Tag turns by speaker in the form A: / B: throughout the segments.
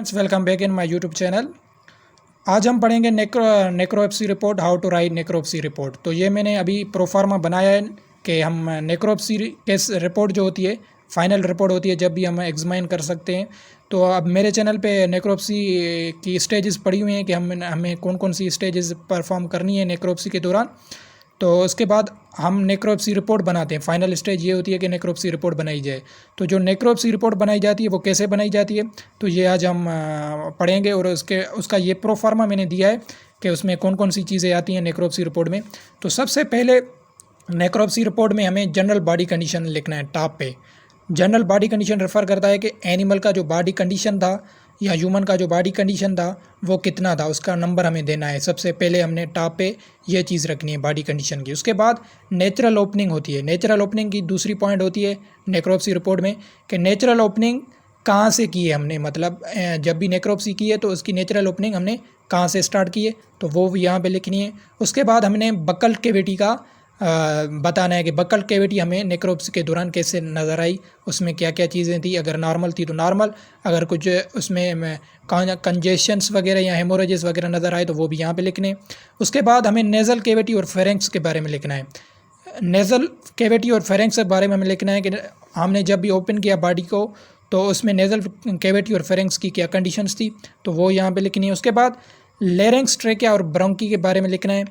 A: Friends, welcome back in my YouTube channel. आज हम पढ़ेंगे necropsy report, how to write necropsy report. तो ये मैंने अभी प्रोफार्मा बनाया है कि हम नेक्रोप्सी केस रिपोर्ट जो होती है, फाइनल रिपोर्ट होती है, जब भी हम एग्जामिन कर सकते हैं। तो अब मेरे चैनल पे नेक्रोप्सी की स्टेजेस पड़ी हुई हैं कि हमें कौन कौन सी स्टेजेस परफॉर्म करनी है नेक्रोप्सी के दौरान। तो उसके बाद हम नेक्रोप्सी रिपोर्ट बनाते हैं। फाइनल स्टेज ये होती है कि नेक्रोप्सी रिपोर्ट बनाई जाए। तो जो नेक्रोप्सी रिपोर्ट बनाई जाती है वो कैसे बनाई जाती है, तो ये आज हम पढ़ेंगे। और उसका ये प्रोफार्मा मैंने दिया है कि उसमें कौन कौन सी चीज़ें आती हैं नेक्रोप्सी रिपोर्ट में। तो सबसे पहले नेक्रोप्सी रिपोर्ट में हमें जनरल बॉडी कंडीशन लिखना है। टॉप पे जनरल बॉडी कंडीशन रेफ़र करता है कि एनिमल का जो बॉडी कंडीशन था या ह्यूमन का जो बॉडी कंडीशन था वो कितना था, उसका नंबर हमें देना है। सबसे पहले हमने टॉप पे ये चीज़ रखनी है बॉडी कंडीशन की। उसके बाद नेचुरल ओपनिंग होती है। नेचुरल ओपनिंग की दूसरी पॉइंट होती है नेक्रोप्सी रिपोर्ट में कि नेचुरल ओपनिंग कहाँ से की है हमने, मतलब जब भी नेक्रोप्सी की है तो उसकी नेचुरल ओपनिंग हमने कहाँ से स्टार्ट की है, तो वो यहाँ पे लिखनी है। उसके बाद हमने बकल कैविटी का बताना है कि बकल कैविटी हमें नेक्रोप्सी के दौरान कैसे नज़र आई, उसमें क्या क्या चीज़ें थी। अगर नॉर्मल थी तो नॉर्मल, अगर कुछ उसमें कंजेशंस वगैरह या हेमोरेजेस वगैरह नज़र आए तो वो भी यहाँ पे लिखने। उसके बाद हमें नेज़ल कैविटी और फेरेंक्स के बारे में लिखना है। नेज़ल कैविटी और फेरेंक्स के बारे में हमें लिखना है कि हमने जब भी ओपन किया बॉडी को तो उसमें नेज़ल कैविटी और फेरेंक्स की क्या कंडीशंस थी, तो वो यहाँ पे लिखनी है। उसके बाद लेरेंक्स, ट्रेकिया और ब्रोंकी के बारे में लिखना है।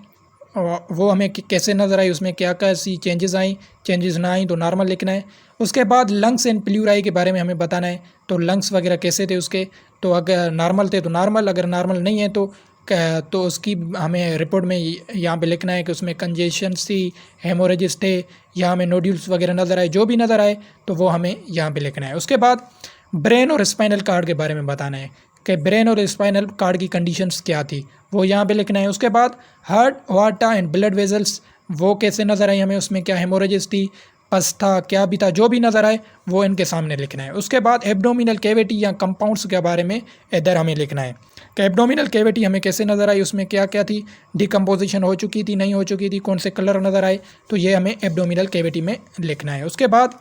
A: वो हमें कैसे नज़र आई, उसमें क्या क्या सी चेंजेस आई, चेंजेस ना आई तो नॉर्मल लिखना है। उसके बाद लंग्स एंड प्लूराई के बारे में हमें बताना है। तो लंग्स वगैरह कैसे थे उसके, तो अगर नॉर्मल थे तो नॉर्मल, अगर नॉर्मल नहीं है तो उसकी हमें रिपोर्ट में यहाँ पे लिखना है कि उसमें कंजेशंस थी, हेमोरेजेस थे, या हमें नोड्यूल्स वगैरह नज़र आए, जो भी नज़र आए तो वो हमें यहाँ पे लिखना है। उसके बाद ब्रेन और स्पाइनल कार्ड के बारे में बताना है कि ब्रेन और स्पाइनल कार्ड की कंडीशंस क्या थी, वो यहाँ पे लिखना है। उसके बाद हार्ट, वाटा एंड ब्लड वेजल्स वो कैसे नज़र आई हमें, उसमें क्या हेमोरेजेस थी, पस था, क्या भी था, जो भी नज़र आए वो इनके सामने लिखना है। उसके बाद एब्डोमिनल कैविटी या कंपाउंड्स के बारे में इधर हमें लिखना है कि एब्डोमिनल कैविटी हमें कैसे नज़र आई, उसमें क्या क्या थी, डिकम्पोजिशन हो चुकी थी, नहीं हो चुकी थी, कौन से कलर नज़र आए, तो ये हमें एब्डोमिनल कैविटी में लिखना है। उसके बाद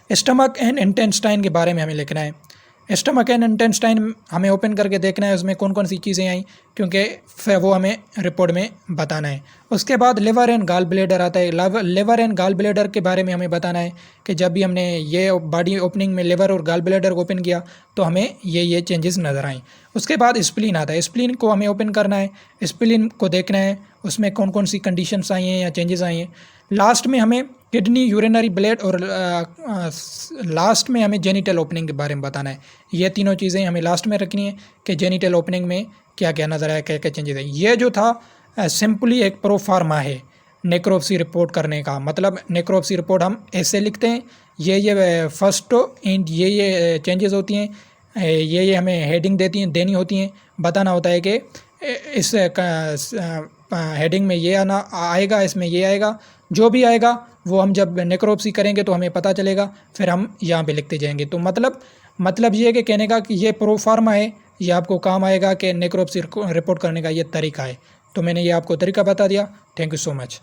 A: स्टमक एंड इंटेस्टाइन के बारे में हमें लिखना है। स्टमक एंड इंटेस्टाइन हमें ओपन करके देखना है उसमें कौन कौन सी चीज़ें आई, क्योंकि फिर वो हमें रिपोर्ट में बताना है। उसके बाद लिवर एंड गॉल ब्लैडर आता है। लिवर एंड गॉल ब्लैडर के बारे में हमें बताना है कि जब भी हमने ये बॉडी ओपनिंग में लिवर और गॉल ब्लैडर को ओपन किया तो हमें ये चेंजेस नज़र आए। उसके बाद स्प्लीन आता है। स्प्लीन को हमें ओपन करना है, स्प्लीन को देखना है उसमें कौन कौन सी कंडीशंस आई हैं या चेंजेस आई हैं। लास्ट में हमें किडनी, यूरिनरी ब्लैड और लास्ट में हमें जेनिटल ओपनिंग के बारे में बताना है। ये तीनों चीज़ें हमें लास्ट में रखनी है कि जेनिटल ओपनिंग में क्या क्या नज़र आया, क्या क्या चेंजेस है। ये जो था सिंपली एक प्रोफार्मा है नेक्रोप्सी रिपोर्ट करने का। मतलब नेक्रोप्सी रिपोर्ट हम ऐसे लिखते हैं, ये फर्स्ट एंड ये चेंजेस होती हैं, ये हमें हेडिंग देनी होती हैं। बताना होता है कि इस हेडिंग में ये आना आएगा, इसमें ये आएगा, जो भी आएगा वो हम जब नेक्रोप्सी करेंगे तो हमें पता चलेगा, फिर हम यहाँ पे लिखते जाएंगे। तो मतलब ये कि कहने का कि ये प्रोफार्मा है, ये आपको काम आएगा कि नेक्रोप्सी रिपोर्ट करने का ये तरीका है। तो मैंने ये आपको तरीका बता दिया। Thank you so much.